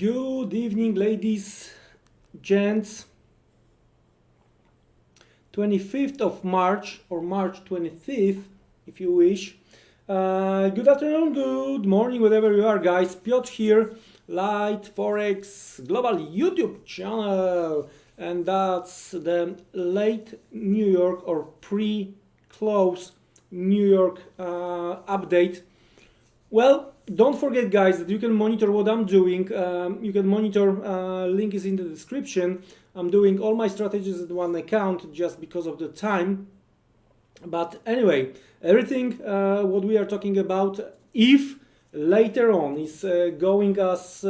Good evening, ladies, gents. 25th of March, or March 25th, if you wish. Good afternoon, good morning, wherever you are, guys. Piotr here, Light Forex Global YouTube channel. And that's the late New York or pre-close New York update. Well, don't forget, guys, that you can monitor what I'm doing. You can monitor, link is in the description. I'm doing all my strategies at one account just because of the time. But anyway, everything what we are talking about, if later on is going as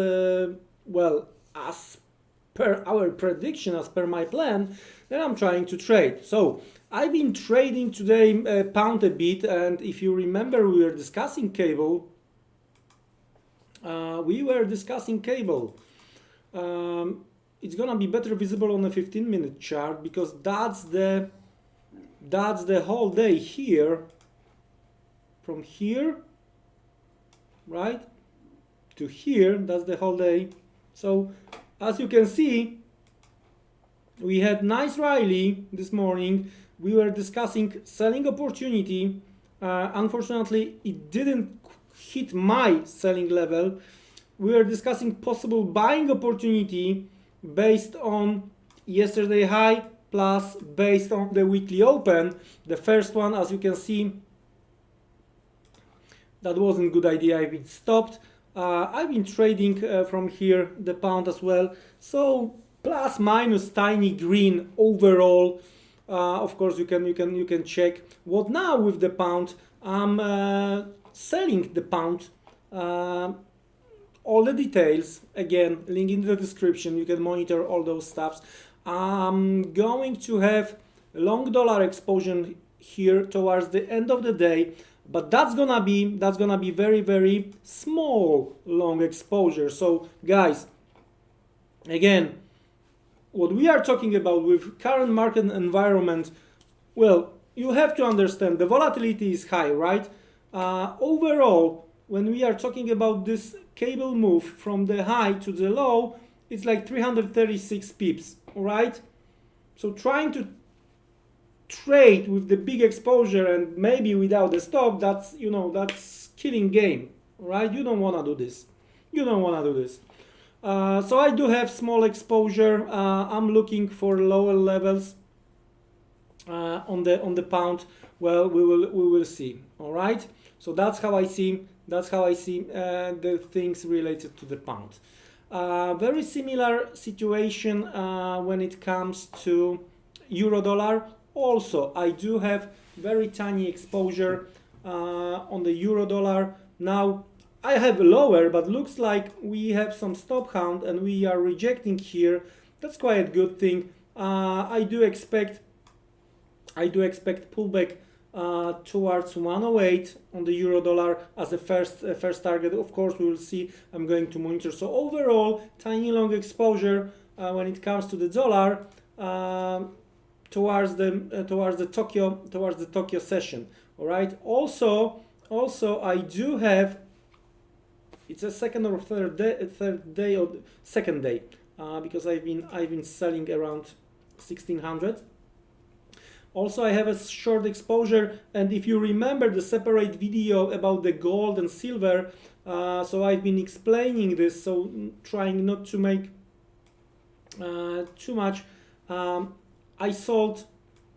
well as per our prediction, as per my plan, then I'm trying to trade. So I've been trading today pound a bit, and if you remember, we were discussing cable. It's gonna be better visible on a 15-minute chart because that's the whole day here, from here, right, to here. That's the whole day. So as you can see, we had nice rally this morning. We were discussing selling opportunity. Unfortunately, it didn't hit my selling level. We were discussing possible buying opportunity based on yesterday high plus based on the weekly open. The first one, as you can see, that wasn't a good idea. I've been stopped. I've been trading from here the pound as well. So plus minus tiny green overall. Of course, you can check what now with the pound. I'm selling the pound. All the details, again, link in the description. You can monitor all those stuffs. I'm going to have long dollar exposure here towards the end of the day, but that's gonna be very, very small long exposure. So guys, again, what we are talking about with current market environment, well, you have to understand the volatility is high, right? Overall, when we are talking about this cable move from the high to the low, it's like 336 pips, all right? So trying to trade with the big exposure and maybe without a stop, that's, you know, that's killing game, right? You don't want to do this. You don't want to do this. So I do have small exposure. I'm looking for lower levels on the pound. Well, we will see. All right. So that's how I see the things related to the pound. Very similar situation when it comes to euro dollar. Also, I do have very tiny exposure on the euro dollar. Now I have lower, but looks like we have some stop count and we are rejecting here. That's quite a good thing. I do expect pullback towards 108 on the euro dollar as the first target. Of course, we will see. I'm going to monitor. So overall, tiny long exposure when it comes to the dollar towards the Tokyo session. All right. Also, I do have. It's a second or third day or second day because I've been selling around 1600. Also, I have a short exposure, and if you remember the separate video about the gold and silver, so I've been explaining this, so trying not to make too much. I sold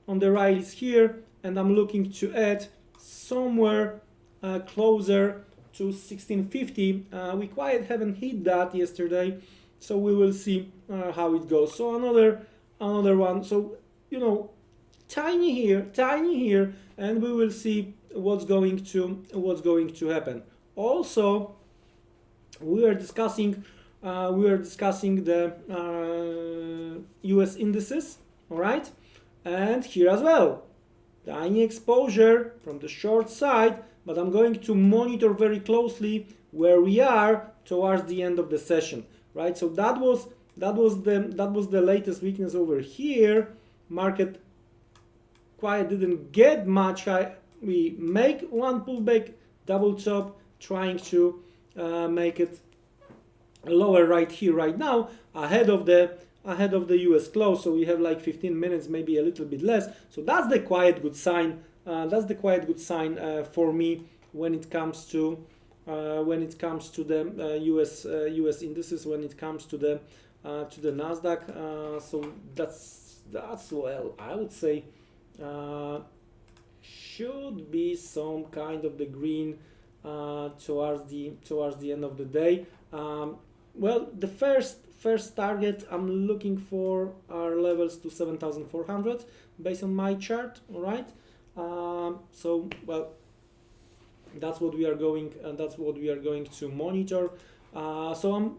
on the rallies here, and I'm looking to add somewhere closer to 1650. We quite haven't hit that yesterday, so we will see how it goes. So another one. So, you know, tiny here, and we will see what's going to happen. Also, we are discussing the US indices, all right, and here as well, tiny exposure from the short side, but I'm going to monitor very closely where we are towards the end of the session, right? So that was the latest weakness over here. Market quite didn't get much high. We make one pullback, double top, trying to make it lower right here right now, ahead of the US close. So we have like 15 minutes, maybe a little bit less. So that's the quite good sign. For me when it comes to the US indices, when it comes to the Nasdaq. So that's well, I would say should be some kind of the green towards the end of the day. Well, the first target I'm looking for are levels to 7,400 based on my chart. All right. So well, that's what we are going to monitor. So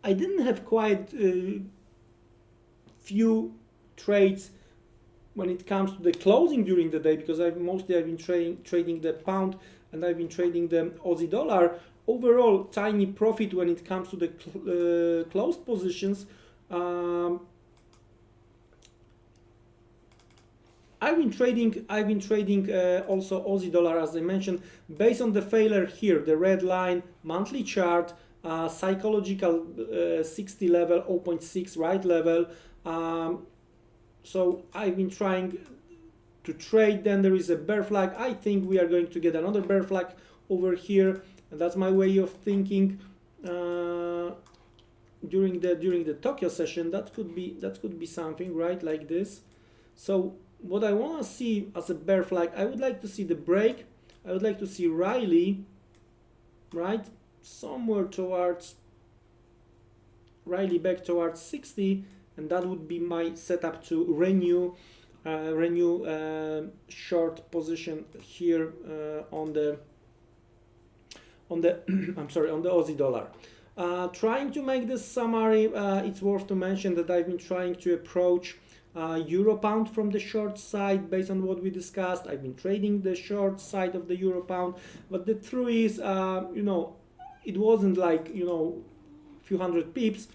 I didn't have quite few trades when it comes to the closing during the day, because I've been trading the pound and I've been trading the Aussie dollar. Overall, tiny profit when it comes to the closed positions. I've been trading also Aussie dollar, as I mentioned, based on the failure here, the red line, monthly chart, psychological 60 level, 0.6 right level. So I've been trying to trade. Then there is a bear flag. I think we are going to get another bear flag over here. And that's my way of thinking. During the Tkio session, that could be something, right, like this. So what I want to see as a bear flag, I would like to see the break. I would like to see Riley, right, somewhere towards Riley back towards 60, and that would be my setup to renew short position here on the I'm sorry, on the Aussie dollar. Trying to make this summary, it's worth to mention that I've been trying to approach Euro pound from the short side based on what we discussed. I've been trading the short side of the Euro pound, but the truth is, it wasn't like, few hundred pips.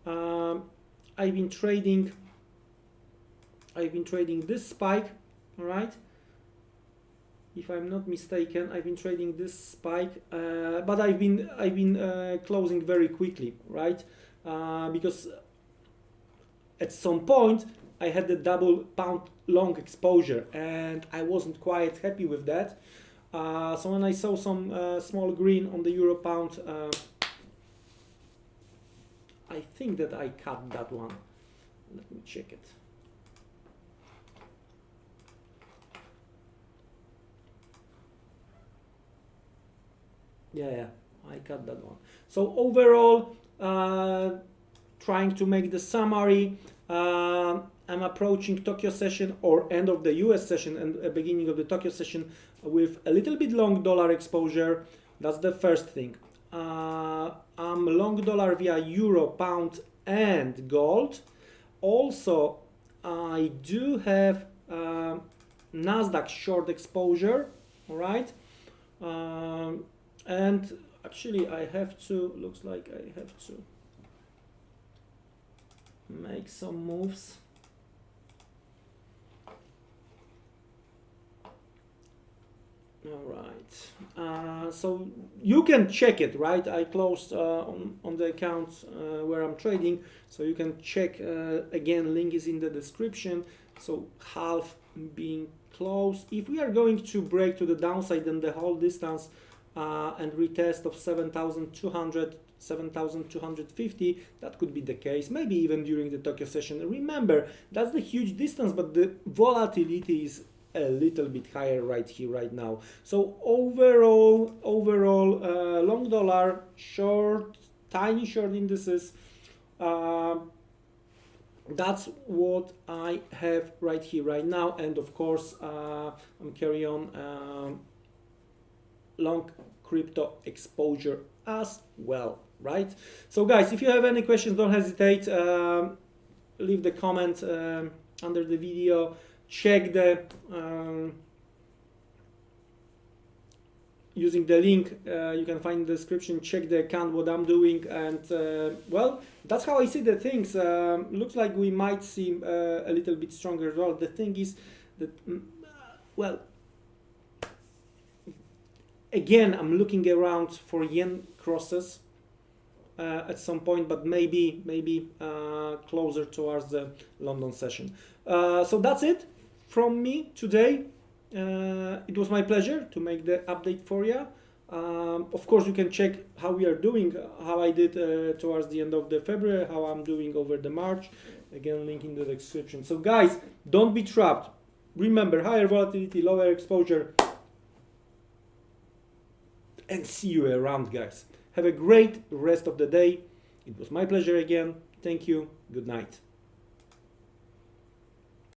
I've been trading this spike, all right? If I'm not mistaken, I've been trading this spike, but I've been closing very quickly, right? Because at some point I had the double pound long exposure, and I wasn't quite happy with that. So when I saw some small green on the Euro pound, I think that I cut that one. Let me check it. Yeah, I cut that one. So overall, trying to make the summary, I'm approaching Tkio session or end of the US session and beginning of the Tkio session with a little bit long dollar exposure. That's the first thing. I'm long dollar via Euro, Pound and Gold. Also, I do have Nasdaq short exposure, all right? And actually I have to, looks like I have to make some moves. All right, so you can check it, right? I closed on the account where I'm trading, so you can check again, link is in the description. So half being closed. If we are going to break to the downside, then the whole distance and retest of 7,200, 7,250, that could be the case, maybe even during the Tkio session. Remember, that's the huge distance, but the volatility is a little bit higher right here, right now. So overall, long dollar, short, tiny short indices, that's what I have right here, right now. And of course, I'm carry on long crypto exposure as well, right? So guys, if you have any questions, don't hesitate, leave the comment under the video. Check the using the link you can find in the description. Check the account, what I'm doing, and well, that's how I see the things. Looks like we might see a little bit stronger as well. The thing is that well, again, I'm looking around for yen crosses, at some point, but maybe closer towards the London session. So that's it from me today. It was my pleasure to make the update for you. Of course, you can check how we are doing, how I did towards the end of the February, how I'm doing over the March. Again, link in the description. So guys, don't be trapped. Remember, higher volatility, lower exposure. And see you around, guys. Have a great rest of the day. It was my pleasure again. Thank you. Good night.